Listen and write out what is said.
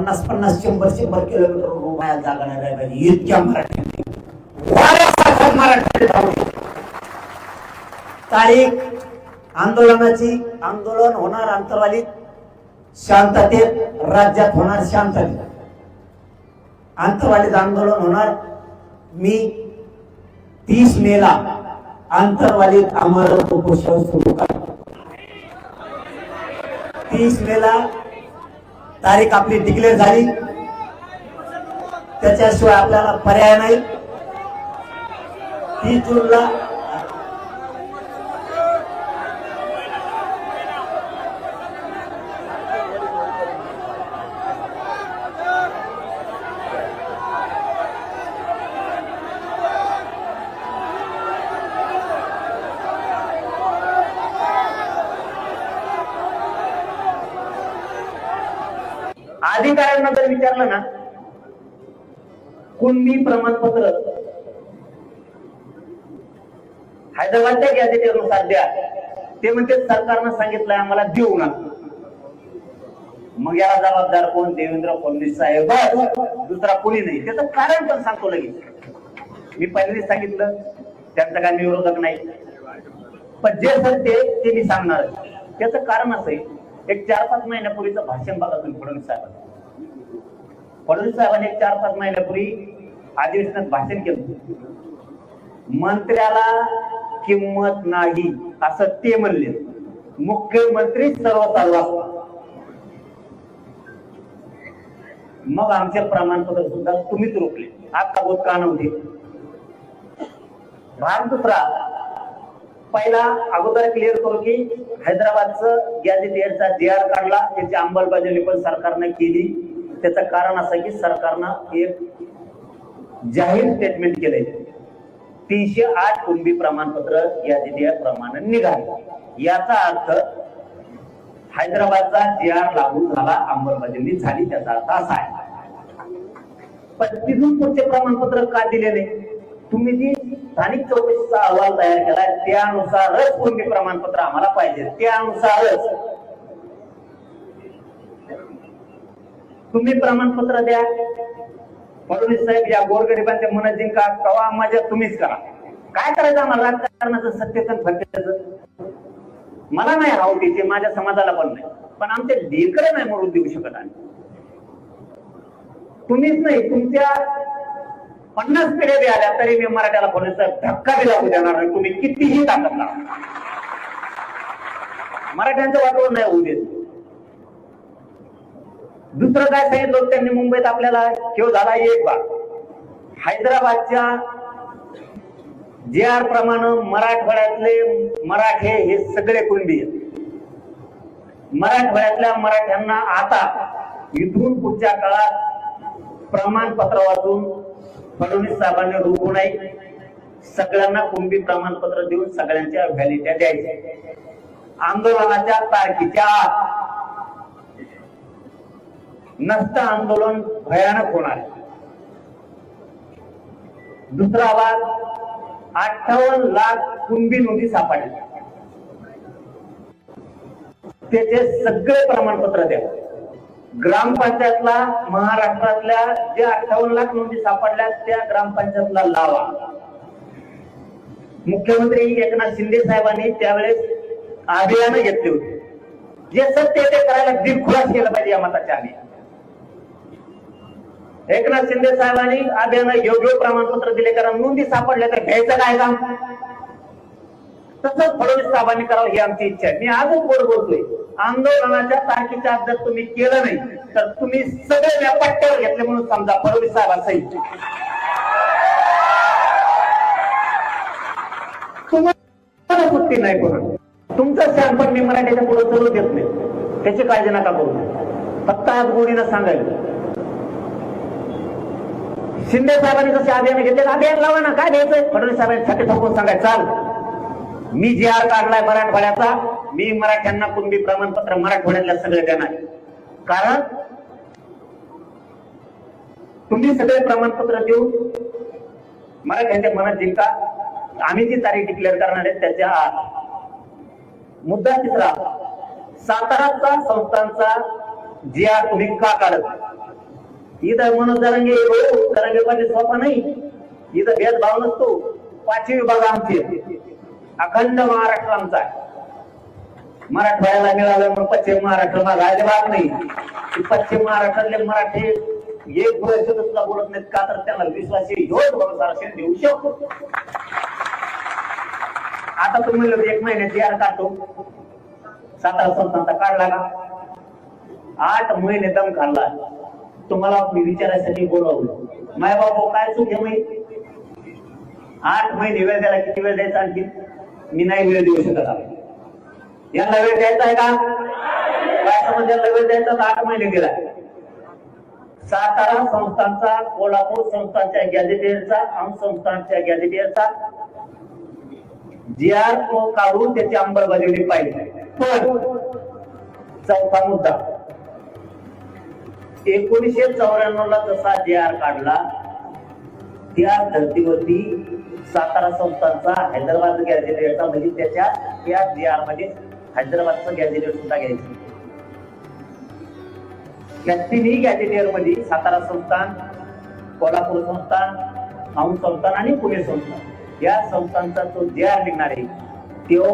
50-50, 100-100 kilometre उभ्या जागा नाही राहिल्या पाहिजे. इतक्या मराठी वाऱ्यासारखा मराठी धावू शकतो. तारीख आंदोलनाची, आंदोलन होणार अंतर्वालीत, शांततेत, राज्यात होणार शांततेत. अंतर्वालीत आंदोलन होणार. मी 30 मेला अंतर्वालीत आम्हाला उपोषण सुरू करतो. 30 मेला तारीख आपली डिक्लेअर झाली. त्याच्याशिवाय आपल्याला पर्याय नाही. 30 जूनला अधिकाऱ्यांना जर विचारलं ना, कुणबी प्रमाणपत्र हैदराबादच्या गॅझेटेनुसार द्या, ते म्हणते सरकारनं सांगितलंय आम्हाला देऊ ना. मग याला जबाबदार कोण? देवेंद्र फडणवीस साहेब, दुसरा कोणी नाही. त्याचं कारण पण सांगतो लगेच. मी पहिल्यांदा सांगितलं त्यांचा काही विरोधक नाही, पण जे सत्य ते मी सांगणार. त्याचं कारण असं आहे, एक 4-5 महिन्यापूर्वीचं भाषण बघा तुम्ही फडणवीस साहेबांनी. फडणवीस साहेबांनी एक 4-5 महिन्यापूर्वी अधिवेशनात भाषण केलं. मंत्र्याला किंमत नाही असं ते म्हणले. मुख्यमंत्री सर्वसाधारण. मग आमचे प्रमाणपत्र सुद्धा तुम्हीच रोखले. आता बोध का नव्हते. भाग दुसरा, पहिला अगोदर क्लिअर करू की हैदराबादचं गॅझेटियरचा DR काढला, त्याची अंमलबजावणी पण सरकारनं केली. त्याचं कारण असं की सरकारनं एक जाहीर स्टेटमेंट केलंय. 308 कुणबी प्रमाणपत्र गॅझेटियर प्रमाणे निघाले. याचा अर्थ हैदराबादचा DR लागू झाला, अंमलबजावणी झाली. त्याचा अर्थ असा आहे. पण तिथून पुढचे प्रमाणपत्र का दिले नाही? तुम्ही जी स्थानिक चौकशीचा अहवाल तयार केलाय त्यानुसारच कुणबी प्रमाणपत्र आम्हाला पाहिजे. त्यानुसारच तुम्ही प्रमाणपत्र द्या. फडणवीस साहेब या गोरगरिबांच्या मनात जिंका, कवा मजा तुम्हीच करा. काय करायचं आम्हाला राजकारणाचं, सत्यचं फटक्याचं? मला नाही आवडीचे, माझ्या समाजाला पण नाही, पण आमचे लेकरं नाही मरू देऊ शकत. आणि तुम्हीच नाही, तुमच्या 50 पिढ्या बी आल्या तरी मी मराठ्याला फडणवीस साहेब धक्का बी लागू देणार नाही. तुम्ही कितीही ताकद लावा, मराठ्यांचं वातावरण नाही होऊ देत. दुसरं काय सांगितलं त्यांनी मुंबईत आपल्याला, किंवा झाला एक भाग हैदराबादच्या DR प्रमाणे मराठवाड्यातले मराठे हे सगळे कुणबी आहेत. मराठवाड्यातल्या मराठ्यांना आता इथून पुढच्या काळात प्रमाणपत्र वाचून फडणवीस साहेबांनी रोखू नये. सगळ्यांना कुणबी प्रमाणपत्र देऊन सगळ्यांच्या व्हॅलिडिटी द्यायच्या. आंदोलनाच्या तारखेच्या नसतं आंदोलन भयानक होणार. दुसरा भाग, 58 लाख कुणबी नोंदी सापडल्या. त्याचे सगळे प्रमाणपत्र द्या. ग्रामपंचायतला महाराष्ट्रातल्या जे 58 लाख नोंदी सापडल्या त्या ग्रामपंचायतला लावा. मुख्यमंत्री एकनाथ शिंदे साहेबांनी त्यावेळेस अभियान घेतले होते. जे सत्य ते करायला दिलखुलास केलं पाहिजे या मताच्या आधी. एकनाथ शिंदे साहेबांनी अभियान योग्य प्रमाणपत्र दिले, कारण नोंदी सापडल्या तर घ्यायचं काय काम? तसंच फडणवीस साहेबांनी करावं ही आमची इच्छा आहे. मी आजच बोल बोलतोय, आंदोलनाच्या तारखेच्या आत जर तुम्ही केलं नाही तर तुम्ही सगळे व्यापाट्यावर घेतले म्हणून समजा. फडणवीस साहेबांसहित तुम्हाला सुट्टी नाही करून तुमचं शहाणपण मी मराठीच्या पुढे चालू देत नाही. त्याची काळजी नका करू. फक्त आज गोडीनं सांगायचं, शिंदे साहेबांनी जसे अभियान घेतले, अभियान लावा ना. काय द्यायचंय? फडणवीस साहेबांनी छाती ठोकून सांगायचं, चाल मी DR काढलाय मराठवाड्याचा, मी मराठ्यांना कुणबी प्रमाणपत्र मराठवाड्यातल्या सगळे देणार. कारण तुम्ही सगळे प्रमाणपत्र देऊन मराठ्यांच्या मनात जिंका. आम्ही जी तारीख डिक्लेअर करणार आहे त्याच्या मुद्दा तिसरा, साताराचा संस्थांचा DR तुम्ही का काढत? इथं मनोज जरांगे जरांगे पाटील सोपा नाही, इथं भेदभाव नसतो. 5 विभाग आमचे, अखंड महाराष्ट्र आमचा आहे. मराठवाड्याला मिळालं म्हणून पश्चिम महाराष्ट्र माझा अजिबात नाही. पश्चिम महाराष्ट्रातले मराठी एक शब्द सुद्धा बोलत नाहीत, का तर त्यांना विश्वास देऊ शकतो. आता तुम्ही म्हणलं 1 महिन्यात जी आर काढतो, सातारा संस्थांचा काढला का? 8 महिने दम खाल्ला. तुम्हाला मी विचारायसाठी बोलावलं, माय बाबा काय चूक आहे माहिती? 8 महिने वेळ द्यायला किती वेळ द्यायचा आणखी? मी नाही वेळ देऊ शकत आहे. यांना वेळ द्यायचा आहे का? काय समज यांना वेळ द्यायचा तर 8 महिने दिला. सातारा संस्थांचा, कोल्हापूर संस्थांच्या गॅझेटियरचा, आम संस्थांच्या गॅझेटियरचा जी आर काढून त्याची अंमलबजावणी पाहिजे. पण चौथा मुद्दा, 1994 ला जसा जी आर काढला त्या धर्तीवरती सातारा संस्थांचा हैदराबाद गॅझेटियरचा, म्हणजे त्या जी आर मध्ये हैदराबादचं गॅझेटियर सुद्धा घ्यायचं. या तिन्ही गॅझेटियर मध्ये सातारा संस्थान, कोल्हापूर संस्थान, औंध संस्थान आणि पुणे संस्थान या संस्थांचा जो जे आर निघणार आहे तो